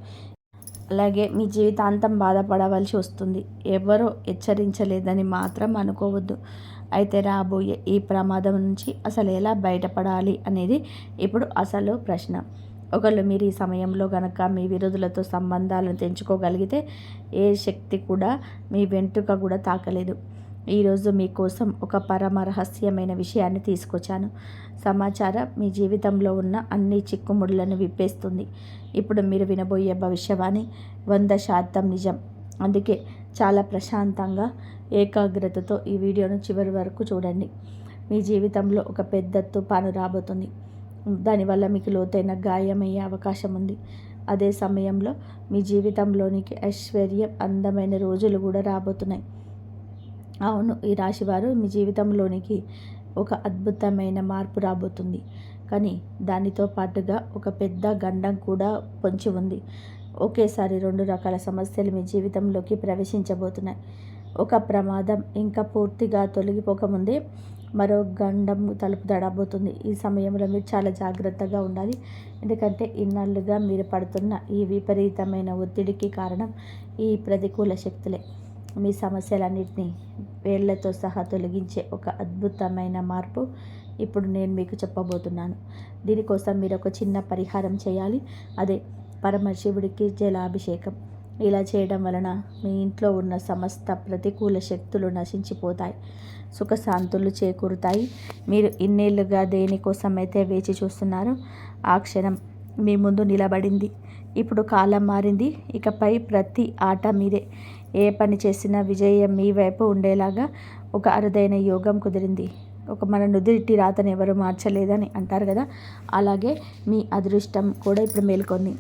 అలాగే మీ జీవితాంతం బాధపడవలసి వస్తుంది. ఎవరో హెచ్చరించలేదని మాత్రం అనుకోవద్దు. అయితే రాబోయే ఈ ప్రమాదం నుంచి అసలు ఎలా బయటపడాలి అనేది ఇప్పుడు అసలు ప్రశ్న. ఒకళ్ళు మీరు ఈ సమయంలో గనక మీ విరోధులతో సంబంధాలను తెంచుకోగలిగితే ఏ శక్తి కూడా మీ వెంట్రుక కూడా తాకలేదు. ఈరోజు మీకోసం ఒక పరమ రహస్యమైన విషయాన్ని తీసుకొచ్చాను. సమాచారం మీ జీవితంలో ఉన్న అన్ని చిక్కుముడులను విప్పేస్తుంది. ఇప్పుడు మీరు వినబోయే భవిష్యవాణి 100% నిజం. అందుకే చాలా ప్రశాంతంగా, ఏకాగ్రతతో ఈ వీడియోను చివరి వరకు చూడండి. మీ జీవితంలో ఒక పెద్ద తుఫాను రాబోతుంది. దానివల్ల మీకు లోతైన గాయమయ్యే అవకాశం ఉంది. అదే సమయంలో మీ జీవితంలోనికి ఐశ్వర్యం, అందమైన రోజులు కూడా రాబోతున్నాయి. అవును, ఈ రాశివారు మీ జీవితంలోనికి ఒక అద్భుతమైన మార్పు రాబోతుంది. కానీ దానితో పాటుగా ఒక పెద్ద గండం కూడా పొంచి ఉంది. ఒకేసారి 2 రకాల సమస్యలు మీ జీవితంలోకి ప్రవేశించబోతున్నాయి. ఒక ప్రమాదం ఇంకా పూర్తిగా తొలగిపోకముందే మరో గండం తలుపు తడబోతుంది. ఈ సమయంలో మీరు చాలా జాగ్రత్తగా ఉండాలి. ఎందుకంటే ఇన్నాళ్ళుగా మీరు పడుతున్న ఈ విపరీతమైన ఒత్తిడికి కారణం ఈ ప్రతికూల శక్తులే. మీ సమస్యలన్నింటినీ వేళ్లతో సహా తొలగించే ఒక అద్భుతమైన మార్పు ఇప్పుడు నేను మీకు చెప్పబోతున్నాను. దీనికోసం మీరు ఒక చిన్న పరిహారం చేయాలి. అదే పరమశివుడికి జలాభిషేకం. ఇలా చేయడం వలన మీ ఇంట్లో ఉన్న సమస్త ప్రతికూల శక్తులు నశించిపోతాయి, సుఖశాంతులు చేకూరుతాయి. మీరు ఇన్నేళ్లుగా దేనికోసమైతే వేచి చూస్తున్నారో ఆ క్షణం మీ ముందు నిలబడింది. ఇప్పుడు కాలం మారింది. ఇకపై ప్రతి ఆట మీదే. ఏ పని చేసినా విజయం మీ వైపు ఉండేలాగా ఒక అరుదైన యోగం కుదిరింది. మన నుదిటి రాతను ఎవరు మార్చలేదని అంటారు కదా, అలాగే మీ అదృష్టం కూడా ఇప్పుడు మేల్కొంది.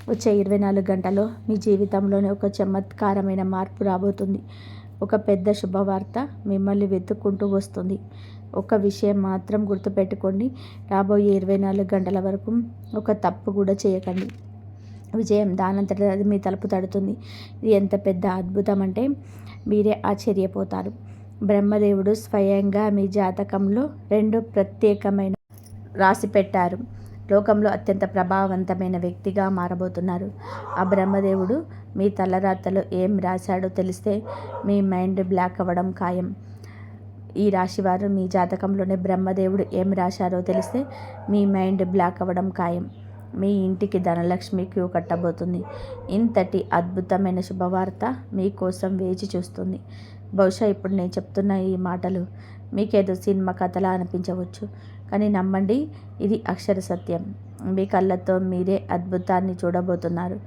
వచ్చే 24 గంటల్లో మీ జీవితంలోనే ఒక చమత్కారమైన మార్పు రాబోతుంది. ఒక పెద్ద శుభవార్త మిమ్మల్ని వెతుక్కుంటూ వస్తుంది. ఒక విషయం మాత్రం గుర్తుపెట్టుకోండి, రాబోయే 24 గంటల వరకు ఒక తప్పు కూడా చేయకండి. విజయం దానంతట అది మీ తలుపు తడుతుంది. ఇది ఎంత పెద్ద అద్భుతం అంటే మీరే ఆశ్చర్యపోతారు. బ్రహ్మదేవుడు స్వయంగా మీ జాతకంలో 2 ప్రత్యేకమైన రాసి పెట్టారు. లోకంలో అత్యంత ప్రభావవంతమైన వ్యక్తిగా మారబోతున్నారు. ఆ బ్రహ్మదేవుడు మీ తలరాతలో ఏం రాశాడో తెలిస్తే మీ మైండ్ బ్లాక్ అవ్వడం ఖాయం. ఈ రాశివారు మీ జాతకంలోనే బ్రహ్మదేవుడు ఏం రాశారో తెలిస్తే మీ మైండ్ బ్లాక్ అవ్వడం ఖాయం. మీ ఇంటికి ధనలక్ష్మి క్యూ కట్టబోతుంది. ఇంతటి అద్భుతమైన శుభవార్త మీకోసం వేచి చూస్తుంది. బహుశా ఇప్పుడు నేను చెప్తున్న ఈ మాటలు మీకేదో సినిమా కథలా అనిపించవచ్చు, కానీ నమ్మండి, ఇది అక్షర సత్యం. మీ కళ్ళతో మీరే అద్భుతాన్ని చూడబోతున్నారు.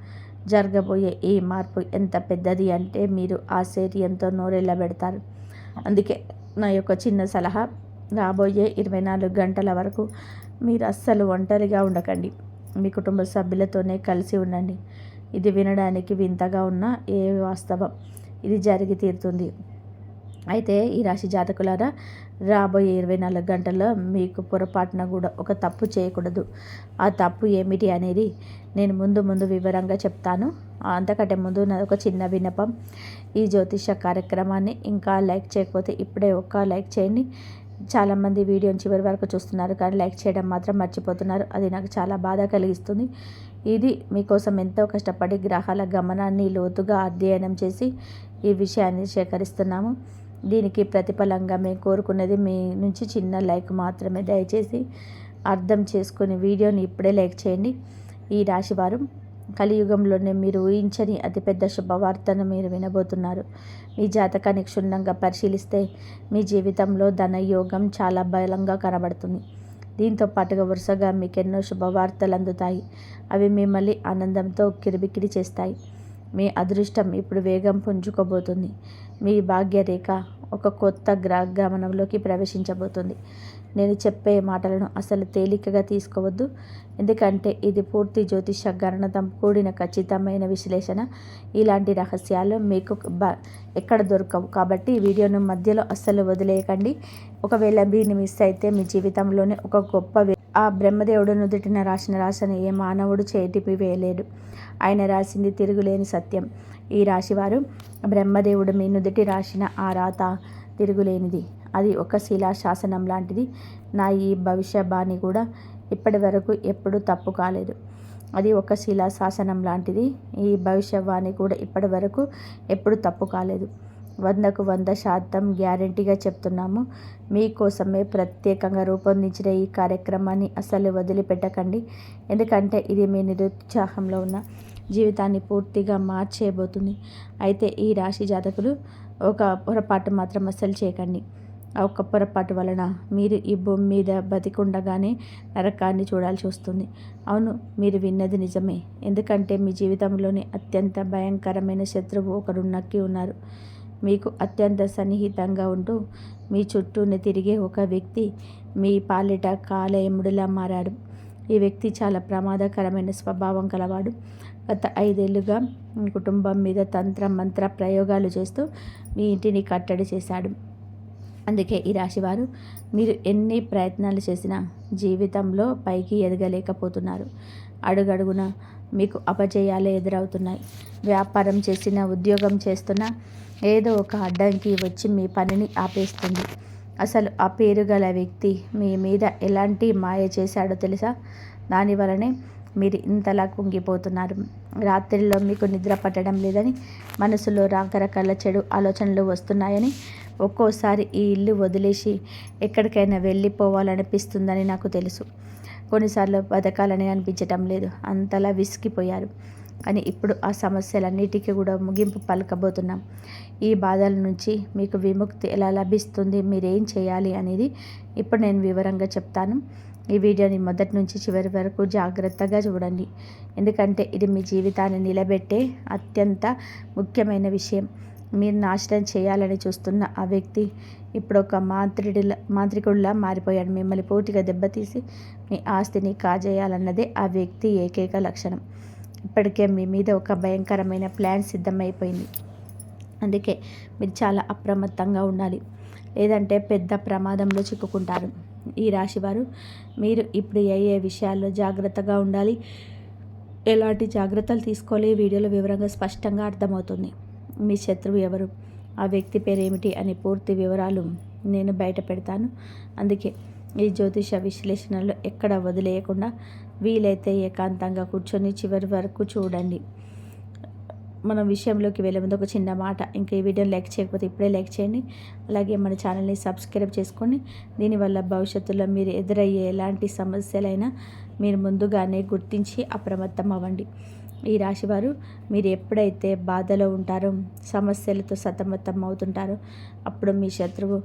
జరగబోయే ఈ మార్పు ఎంత పెద్దది అంటే మీరు ఆశ్చర్యంతో నోరెళ్ళబెడతారు. అందుకే నా యొక్క చిన్న సలహా, రాబోయే 24 గంటల వరకు మీరు అస్సలు ఒంటరిగా ఉండకండి. మీ కుటుంబ సభ్యులతోనే కలిసి ఉండండి. ఇది వినడానికి వింతగా ఉన్నా ఏ వాస్తవం, ఇది జరిగి తీరుతుంది. అయితే ఈ రాశి జాతకులారా, రాబోయే 24 గంటల్లో మీకు పొరపాటున కూడా ఒక తప్పు చేయకూడదు. ఆ తప్పు ఏమిటి అనేది నేను ముందు వివరంగా చెప్తాను. అంతకంటే ముందు నాది ఒక చిన్న విన్నపం. ఈ జ్యోతిష కార్యక్రమాన్ని ఇంకా లైక్ చేయకపోతే ఇప్పుడే ఒక లైక్ చేయండి. చాలామంది వీడియోని చివరి వరకు చూస్తున్నారు, కానీ లైక్ చేయడం మాత్రం మర్చిపోతున్నారు. అది నాకు చాలా బాధ కలిగిస్తుంది. ఇది మీకోసం ఎంతో కష్టపడి గ్రహాల గమనాన్ని లోతుగా అధ్యయనం చేసి ఈ విషయాన్ని సేకరిస్తున్నాము. దీనికి ప్రతిఫలంగా మేము కోరుకున్నది మీ నుంచి చిన్న లైక్ మాత్రమే. దయచేసి అర్థం చేసుకుని వీడియోని ఇప్పుడే లైక్ చేయండి. ఈ రాశివారు, కలియుగంలోనే మీరు ఊహించని అతిపెద్ద శుభవార్తను మీరు వినబోతున్నారు. మీ జాతకాన్ని క్షుణ్ణంగా పరిశీలిస్తే మీ జీవితంలో ధనయోగం చాలా బలంగా కనబడుతుంది. దీంతో పాటుగా వరుసగా మీకు ఎన్నో శుభవార్తలు అందుతాయి. అవి మిమ్మల్ని ఆనందంతో కిరిబికిరి చేస్తాయి. మీ అదృష్టం ఇప్పుడు వేగం పుంజుకోబోతుంది. మీ భాగ్యరేఖ ఒక కొత్త గమనంలోకి ప్రవేశించబోతుంది. నేను చెప్పే మాటలను అసలు తేలికగా తీసుకోవద్దు, ఎందుకంటే ఇది పూర్తి జ్యోతిష గణనతో కూడిన ఖచ్చితమైన విశ్లేషణ. ఇలాంటి రహస్యాలు మీకు ఎక్కడ దొరకవు. కాబట్టి ఈ వీడియోను మధ్యలో అస్సలు వదిలేయకండి. ఒకవేళ దీన్ని మిస్ అయితే మీ జీవితంలోనే ఒక గొప్ప ఆ బ్రహ్మదేవుడు నుదుటిన రాసిన రాశిని ఏ మానవుడు వేయలేడు. ఆయన రాసింది తిరుగులేని సత్యం. ఈ రాశివారు, బ్రహ్మదేవుడు మీ నుదుటి రాసిన ఆ రాత తిరుగులేనిది. అది ఒక శిలాశాసనం లాంటిది. నా ఈ భవిష్యవాణి కూడా ఇప్పటి వరకు ఎప్పుడూ తప్పు కాలేదు. అది ఒక శిలాశాసనం లాంటిది. ఈ భవిష్యవాణి కూడా ఇప్పటి వరకు ఎప్పుడు తప్పు కాలేదు. 100కు 100% గ్యారంటీగా చెప్తున్నాము. మీకోసమే ప్రత్యేకంగా రూపొందించిన ఈ కార్యక్రమాన్ని అసలు వదిలిపెట్టకండి, ఎందుకంటే ఇది మీ నిరుత్సాహంలో ఉన్న జీవితాన్ని పూర్తిగా మార్చేయబోతుంది. అయితే ఈ రాశి జాతకులు, ఒక పొరపాటు మాత్రం అస్సలు చేయకండి. ఆ ఒక్క పొరపాటు వలన మీరు ఈ భూమి మీద బతికుండగానే నరకాన్ని చూడాల్సి వస్తుంది. అవును, మీరు విన్నది నిజమే. ఎందుకంటే మీ జీవితంలోని అత్యంత భయంకరమైన శత్రువు ఒకరు నక్కి ఉన్నారు. మీకు అత్యంత సన్నిహితంగా ఉంటూ మీ చుట్టూనే తిరిగే ఒక వ్యక్తి మీ పాలిట కాలయముడిలా మారాడు. ఈ వ్యక్తి చాలా ప్రమాదకరమైన స్వభావం కలవాడు. గత 5 ఏళ్లుగా మీ కుటుంబం మీద మంత్ర ప్రయోగాలు చేస్తూ మీ ఇంటిని కట్టడి చేశాడు. అందుకే ఈ రాశివారు, మీరు ఎన్ని ప్రయత్నాలు చేసినా జీవితంలో పైకి ఎదగలేకపోతున్నారు. అడుగడుగున మీకు అపజయాలే ఎదురవుతున్నాయి. వ్యాపారం చేసినా, ఉద్యోగం చేస్తున్నా ఏదో ఒక అడ్డంకి వచ్చి మీ పనిని ఆపేస్తుంది. అసలు ఆ పేరు గల వ్యక్తి మీ మీద ఎలాంటి మాయ చేశాడో తెలుసా? దానివలనే మీరు ఇంతలా కుంగిపోతున్నారు. రాత్రిలో మీకు నిద్ర పట్టడం లేదని, మనసులో రకరకాల చెడు ఆలోచనలు వస్తున్నాయని, ఒక్కోసారి ఈ ఇల్లు వదిలేసి ఎక్కడికైనా వెళ్ళిపోవాలనిపిస్తుందని నాకు తెలుసు. కొన్నిసార్లు బతకాలని అనిపించటం లేదు. అంతలా విసిగిపోయారు. కానీ ఇప్పుడు ఆ సమస్యలన్నిటికీ కూడా ముగింపు పలకబోతున్నాం. ఈ బాధల నుంచి మీకు విముక్తి ఎలా లభిస్తుంది, మీరేం చేయాలి అనేది ఇప్పుడు నేను వివరంగా చెప్తాను. ఈ వీడియోని మొదటి నుంచి చివరి వరకు జాగ్రత్తగా చూడండి, ఎందుకంటే ఇది మీ జీవితాన్ని నిలబెట్టే అత్యంత ముఖ్యమైన విషయం. మీరు నాశనం చేయాలని చూస్తున్న ఆ వ్యక్తి ఇప్పుడు ఒక మాంత్రికుడిలా మారిపోయాడు. మిమ్మల్ని పూర్తిగా దెబ్బతీసి మీ ఆస్తిని కాజేయాలన్నదే ఆ వ్యక్తి ఏకైక లక్షణం. ఇప్పటికే మీ మీద ఒక భయంకరమైన ప్లాన్ సిద్ధమైపోయింది. అందుకే మీరు చాలా అప్రమత్తంగా ఉండాలి, లేదంటే పెద్ద ప్రమాదంలో చిక్కుకుంటారు. ఈ రాశివారు, మీరు ఇప్పుడు ఏ విషయాల్లో జాగ్రత్తగా ఉండాలి, ఎలాంటి జాగ్రత్తలు తీసుకోవాలి, వీడియోలో వివరంగా స్పష్టంగా అర్థమవుతుంది. మీ శత్రువు ఎవరు, ఆ వ్యక్తి పేరేమిటి అని పూర్తి వివరాలు నేను బయట పెడతాను. అందుకే ఈ జ్యోతిష విశ్లేషణలో ఎక్కడ వదిలేయకుండా వీలైతే ఏకాంతంగా కూర్చొని చివరి వరకు చూడండి. మనం విషయంలోకి వెళ్ళే ముందు ఒక చిన్న మాట, ఇంకా ఈ వీడియోని లైక్ చేయకపోతే ఇప్పుడే లైక్ చేయండి. అలాగే మన ఛానల్ని సబ్స్క్రైబ్ చేసుకోండి. దీనివల్ల భవిష్యత్తులో మీరు ఎదురయ్యే ఎలాంటి సమస్యలైనా మీరు ముందుగానే గుర్తించి అప్రమత్తం అవ్వండి. ఈ రాశివారు మీరు ఎప్పుడైతే బాధలో ఉంటారో, సమస్యలతో సతమతం అవుతుంటారో, అప్పుడు మీ శత్రువు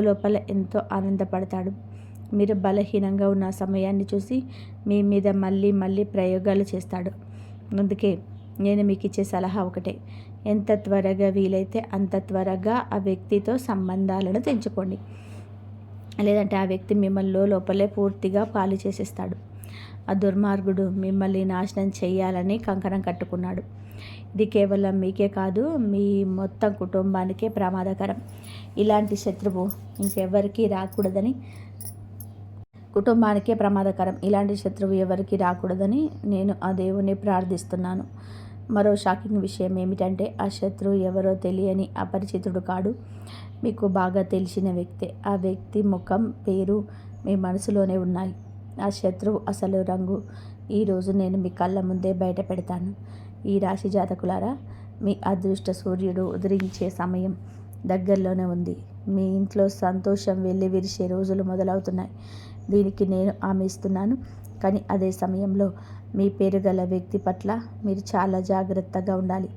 లోపల ఎంతో ఆనందపడతాడు. మీరు బలహీనంగా ఉన్న సమయాన్ని చూసి మీ మీద మళ్ళీ మళ్ళీ ప్రయోగాలు చేస్తాడు. అందుకే నేను మీకు ఇచ్చే సలహా ఒకటే, ఎంత త్వరగా వీలైతే అంత త్వరగా ఆ వ్యక్తితో సంబంధాలను తెంచుకోండి. లేదంటే ఆ వ్యక్తి మిమ్మల్ని లోపలే పూర్తిగా పాలు చేసేస్తాడు. ఆ దుర్మార్గుడు మిమ్మల్ని నాశనం చేయాలని కంకణం కట్టుకున్నాడు. ఇది కేవలం మీకే కాదు, మీ మొత్తం కుటుంబానికే ప్రమాదకరం. ఇలాంటి శత్రువు ఇంకెవరికి రాకూడదని, కుటుంబానికే ప్రమాదకరం. ఇలాంటి శత్రువు ఎవరికి రాకూడదని నేను ఆ దేవుని ప్రార్థిస్తున్నాను. మరో షాకింగ్ విషయం ఏమిటంటే, ఆ శత్రువు ఎవరో తెలియని అపరిచితుడు కాడు, మీకు బాగా తెలిసిన వ్యక్తే. ఆ వ్యక్తి ముఖం, పేరు మీ మనసులోనే ఉన్నాయి. ఆ శత్రువు అసలు రంగు ఈరోజు నేను మీ కళ్ళ ముందే బయట పెడతాను. ఈ రాశి జాతకులారా, మీ అదృష్ట సూర్యుడు ఉదయించే సమయం దగ్గరలోనే ఉంది. మీ ఇంట్లో సంతోషం వెళ్ళి విరిసే రోజులు మొదలవుతున్నాయి. దీనికి నేను హామీ ఇస్తున్నాను. కానీ అదే సమయంలో మీ పేరు గల వ్యక్తి పట్ల మీరు చాలా జాగ్రత్తగా ఉండాలి.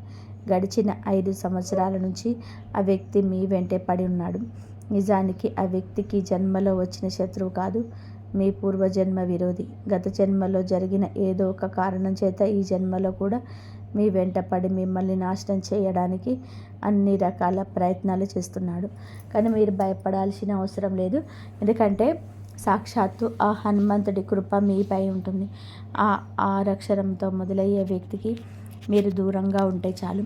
గడిచిన 5 సంవత్సరాల నుంచి ఆ వ్యక్తి మీ వెంటే పడి ఉన్నాడు. నిజానికి ఆ వ్యక్తికి జన్మలో వచ్చిన శత్రువు కాదు, మీ పూర్వజన్మ విరోధి. గత జన్మలో జరిగిన ఏదో ఒక కారణం చేత ఈ జన్మలో కూడా మీ వెంట పడి మిమ్మల్ని నాశనం చేయడానికి అన్ని రకాల ప్రయత్నాలు చేస్తున్నాడు. కానీ మీరు భయపడాల్సిన అవసరం లేదు. ఎందుకంటే సాక్షాత్తు ఆ హనుమంతుడి కృప మీపై ఉంటుంది. ఆ ఆరక్షరంతో మొదలయ్యే వ్యక్తికి మీరు దూరంగా ఉంటే చాలు,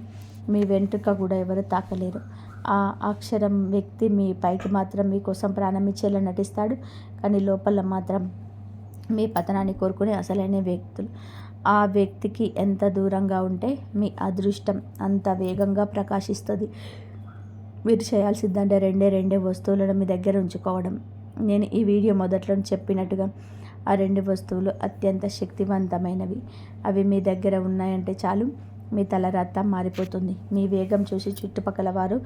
మీ వెంట్రుక కూడా ఎవరు తాకలేరు. ఆ అక్షరం వ్యక్తి మీ పైకి మాత్రం మీకోసం ప్రాణం ఇచ్చేలా నటిస్తాడు, కానీ లోపల మాత్రం మీ పతనాన్ని కోరుకునే అసలైన వ్యక్తులు. ఆ వ్యక్తికి ఎంత దూరంగా ఉంటే మీ అదృష్టం అంత వేగంగా ప్రకాశిస్తుంది. మీరు చేయాల్సిందంటే రెండే వస్తువులను మీ దగ్గర ఉంచుకోవడం. నేను ఈ వీడియో మొదట్లో చెప్పినట్టుగా ఆ 2 వస్తువులు అత్యంత శక్తివంతమైనవి. అవి మీ దగ్గర ఉన్నాయంటే చాలు, మీ తలరాత మారిపోతుంది. మీ వేగం చూసి చుట్టుపక్కల వారు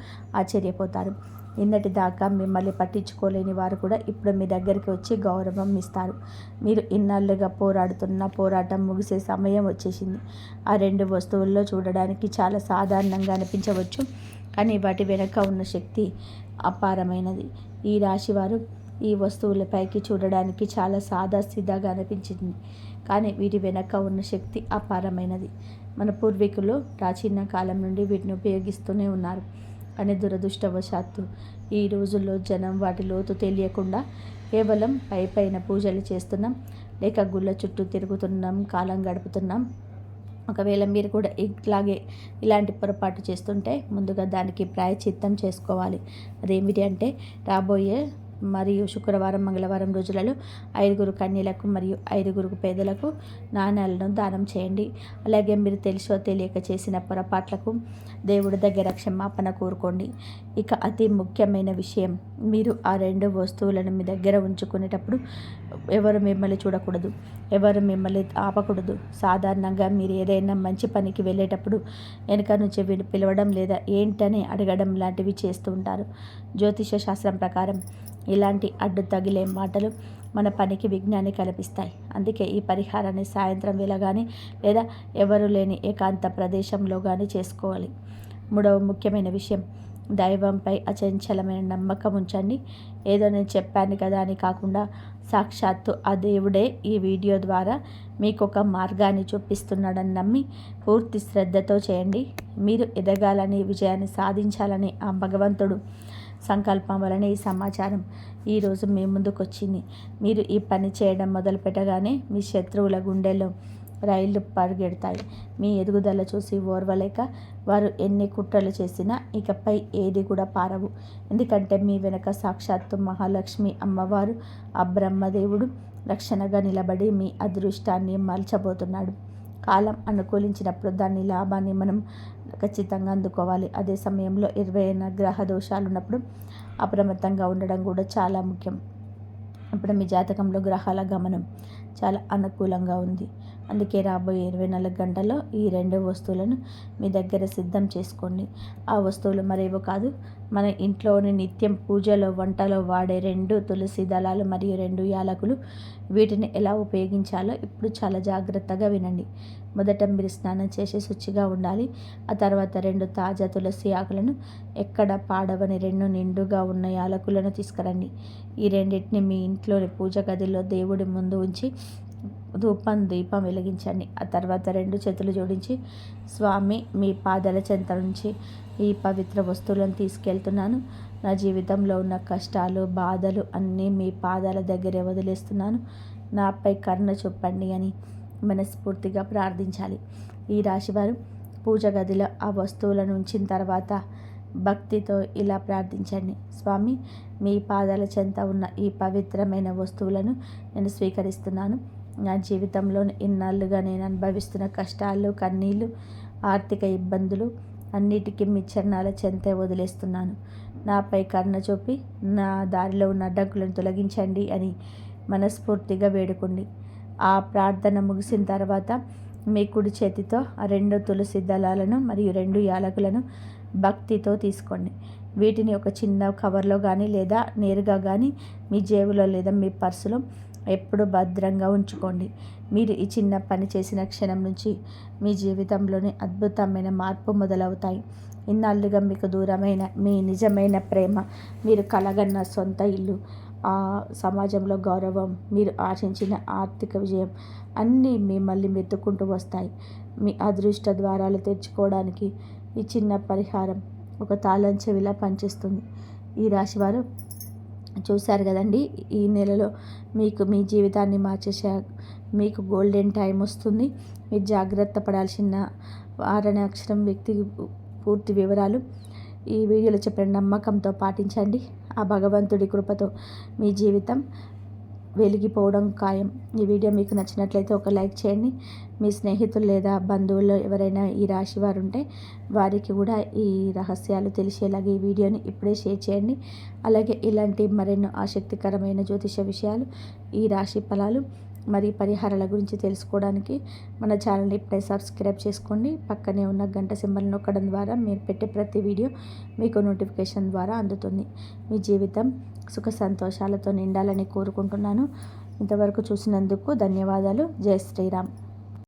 ఆశ్చర్యపోతారు. నిన్నటి దాకా మిమ్మల్ని పట్టించుకోలేని వారు కూడా ఇప్పుడు మీ దగ్గరికి వచ్చి గౌరవం ఇస్తారు. మీరు ఇన్నాళ్ళుగా పోరాడుతున్న పోరాటం ముగిసే సమయం వచ్చేసింది. ఆ 2 వస్తువుల్లో చూడడానికి చాలా సాధారణంగా అనిపించవచ్చు, కానీ వాటి వెనక ఉన్న శక్తి అపారమైనది. ఈ రాశివారు ఈ వస్తువులపైకి చూడడానికి చాలా సాదాసీదాగా అనిపించింది, కానీ వీటి వెనక ఉన్న శక్తి అపారమైనది. మన పూర్వీకులు ప్రాచీన కాలం నుండి వీటిని ఉపయోగిస్తూనే ఉన్నారు. కానీ దురదృష్టవశాత్తు ఈ రోజుల్లో జనం వాటి లోతు తెలియకుండా కేవలం పైన పూజలు చేస్తున్నాం, లేక గుళ్ళ చుట్టూ తిరుగుతున్నాం, కాలం గడుపుతున్నాం. ఒకవేళ మీరు కూడా ఇలాంటి పొరపాటు చేస్తుంటే ముందుగా దానికి ప్రాయశ్చిత్తం చేసుకోవాలి. అదేమిటి అంటే, రాబోయే మరియు శుక్రవారం, మంగళవారం రోజులలో 5 కన్యలకు మరియు 5 పేదలకు నాణ్యాలను దానం చేయండి. అలాగే మీరు తెలుసో తెలియక చేసిన పొరపాట్లకు దేవుడి దగ్గర క్షమాపణ కోరుకోండి. ఇక అతి ముఖ్యమైన విషయం, మీరు ఆ 2 వస్తువులను మీ దగ్గర ఉంచుకునేటప్పుడు ఎవరు మిమ్మల్ని చూడకూడదు, ఎవరు మిమ్మల్ని ఆపకూడదు. సాధారణంగా మీరు ఏదైనా మంచి పనికి వెళ్ళేటప్పుడు వెనుక నుంచి పిలవడం లేదా ఏంటని అడగడం లాంటివి చేస్తూ ఉంటారు. జ్యోతిష శాస్త్రం ప్రకారం ఇలాంటి అడ్డు తగిలే మాటలు మన పనికి విఘ్నాన్ని కల్పిస్తాయి. అందుకే ఈ పరిహారాన్ని సాయంత్రం వేళ కానీ లేదా ఎవరు లేని ఏకాంత ప్రదేశంలో కానీ చేసుకోవాలి. 3వ ముఖ్యమైన విషయం, దైవంపై అచంచలమైన నమ్మకం ఉంచండి. ఏదో నేను చెప్పాను కదా అని కాకుండా, సాక్షాత్తు ఆ దేవుడే ఈ వీడియో ద్వారా మీకు ఒక మార్గాన్ని చూపిస్తున్నాడని నమ్మి పూర్తి శ్రద్ధతో చేయండి. మీరు ఎదగాలని, విజయాన్ని సాధించాలని ఆ భగవంతుడు సంకల్పం వలన ఈ సమాచారం ఈరోజు మీ ముందుకు వచ్చింది. మీరు ఈ పని చేయడం మొదలు పెట్టగానే మీ శత్రువుల గుండెల్లో రైళ్లు పరిగెడతాయి. మీ ఎదుగుదల చూసి ఓర్వలేక వారు ఎన్ని కుట్రలు చేసినా ఇకపై ఏది కూడా పారవు. ఎందుకంటే మీ వెనక సాక్షాత్తు మహాలక్ష్మి అమ్మవారు, ఆ బ్రహ్మదేవుడు రక్షణగా నిలబడి మీ అదృష్టాన్ని మలచబోతున్నాడు. కాలం అనుకూలించినప్పుడు దాని లాభాన్ని మనం ఖచ్చితంగా అందుకోవాలి. అదే సమయంలో 20 గ్రహ దోషాలు ఉన్నప్పుడు అప్రమత్తంగా ఉండడం కూడా చాలా ముఖ్యం. ఇప్పుడు మీ జాతకంలో గ్రహాల గమనం చాలా అనుకూలంగా ఉంది. అందుకే రాబోయే 24 గంటల్లో ఈ 2 వస్తువులను మీ దగ్గర సిద్ధం చేసుకోండి. ఆ వస్తువులు మరేవో కాదు, మన ఇంట్లోని నిత్యం పూజలో వంటలో వాడే 2 తులసి దళాలు మరియు 2 యాలకులు. వీటిని ఎలా ఉపయోగించాలో ఇప్పుడు చాలా జాగ్రత్తగా వినండి. మొదట మీరు స్నానం చేసి శుచిగా ఉండాలి. ఆ తర్వాత 2 తాజా తులసి ఆకులను, ఎక్కడ పాడవని 2 నిండుగా ఉన్న యాలకులను తీసుకురండి. ఈ రెండింటిని మీ ఇంట్లోని పూజ గదిలో దేవుడి ముందు ఉంచి దీపం వెలిగించండి. ఆ తర్వాత 2 చేతులు జోడించి, స్వామి, మీ పాదాల చెంత నుంచి ఈ పవిత్ర వస్తువులను తీసుకెళ్తున్నాను. నా జీవితంలో ఉన్న కష్టాలు, బాధలు అన్నీ మీ పాదాల దగ్గరే వదిలేస్తున్నాను. నాపై కరుణ చూపండి అని మనస్ఫూర్తిగా ప్రార్థించాలి. ఈ రాశివారు పూజ గదిలో ఆ వస్తువులను ఉంచిన తర్వాత భక్తితో ఇలా ప్రార్థించండి. స్వామి, మీ పాదాల చెంత ఉన్న ఈ పవిత్రమైన వస్తువులను నేను స్వీకరిస్తున్నాను. నా జీవితంలో ఇన్నాళ్ళుగా నేను అనుభవిస్తున్న కష్టాలు, కన్నీళ్ళు, ఆర్థిక ఇబ్బందులు అన్నిటికీ మీ చరణాల చెంతే వదిలేస్తున్నాను. నాపై కరుణ చూపి నా దారిలో ఉన్న అడ్డంకులను తొలగించండి అని మనస్ఫూర్తిగా వేడుకోండి. ఆ ప్రార్థన ముగిసిన తర్వాత మీ కుడి చేతితో ఆ 2 తులసి దళాలను మరియు 2 యాలకులను భక్తితో తీసుకోండి. వీటిని ఒక చిన్న కవర్లో కానీ లేదా నేరుగా కానీ మీ జేబులో లేదా మీ పర్సులో ఎప్పుడు భద్రంగా ఉంచుకోండి. మీరు ఈ చిన్న పని చేసిన క్షణం నుంచి మీ జీవితంలోని అద్భుతమైన మార్పు మొదలవుతాయి. ఇన్నాళ్ళుగా మీకు దూరమైన మీ నిజమైన ప్రేమ, మీరు కలగన్న సొంత ఇల్లు, ఆ సమాజంలో గౌరవం, మీరు ఆశించిన ఆర్థిక విజయం అన్నీ మిమ్మల్ని వెతుక్కుంటూ వస్తాయి. మీ అదృష్ట ద్వారాలు తెరుచుకోవడానికి ఈ చిన్న పరిహారం ఒక తాళం చెవిలా పనిచేస్తుంది. ఈ రాశివారు చూశారు కదండి, ఈ నెలలో మీకు మీ జీవితాన్ని మార్చేసే మీకు గోల్డెన్ టైం వస్తుంది. మీరు జాగ్రత్త పడాల్సిన 6 అక్షరం వ్యక్తి పూర్తి వివరాలు ఈ వీడియోలో చెప్పిన నమ్మకంతో పాటించండి. ఆ భగవంతుడి కృపతో మీ జీవితం వెలిగిపోవడం ఖాయం. ఈ వీడియో మీకు నచ్చినట్లయితే ఒక లైక్ చేయండి. మీ స్నేహితులు లేదా బంధువుల్లో ఎవరైనా ఈ రాశి వారు ఉంటే వారికి కూడా ఈ రహస్యాలు తెలిసేలాగా ఈ వీడియోని ఇప్పుడే షేర్ చేయండి. అలాగే ఇలాంటి మరెన్నో ఆసక్తికరమైన జ్యోతిష విషయాలు, ఈ రాశి ఫలాలు మరియు పరిహారాల గురించి తెలుసుకోవడానికి మన ఛానల్ని ఇప్పుడే సబ్స్క్రైబ్ చేసుకోండి. పక్కనే ఉన్న గంట సింబల్ నొక్కడం ద్వారా మీరు పెట్టే ప్రతి వీడియో మీకు నోటిఫికేషన్ ద్వారా అందుతుంది. మీ జీవితం సుఖ సంతోషాలతో నిండాలని కోరుకుంటున్నాను. ఇంతవరకు చూసినందుకు ధన్యవాదాలు. జై శ్రీరామ్.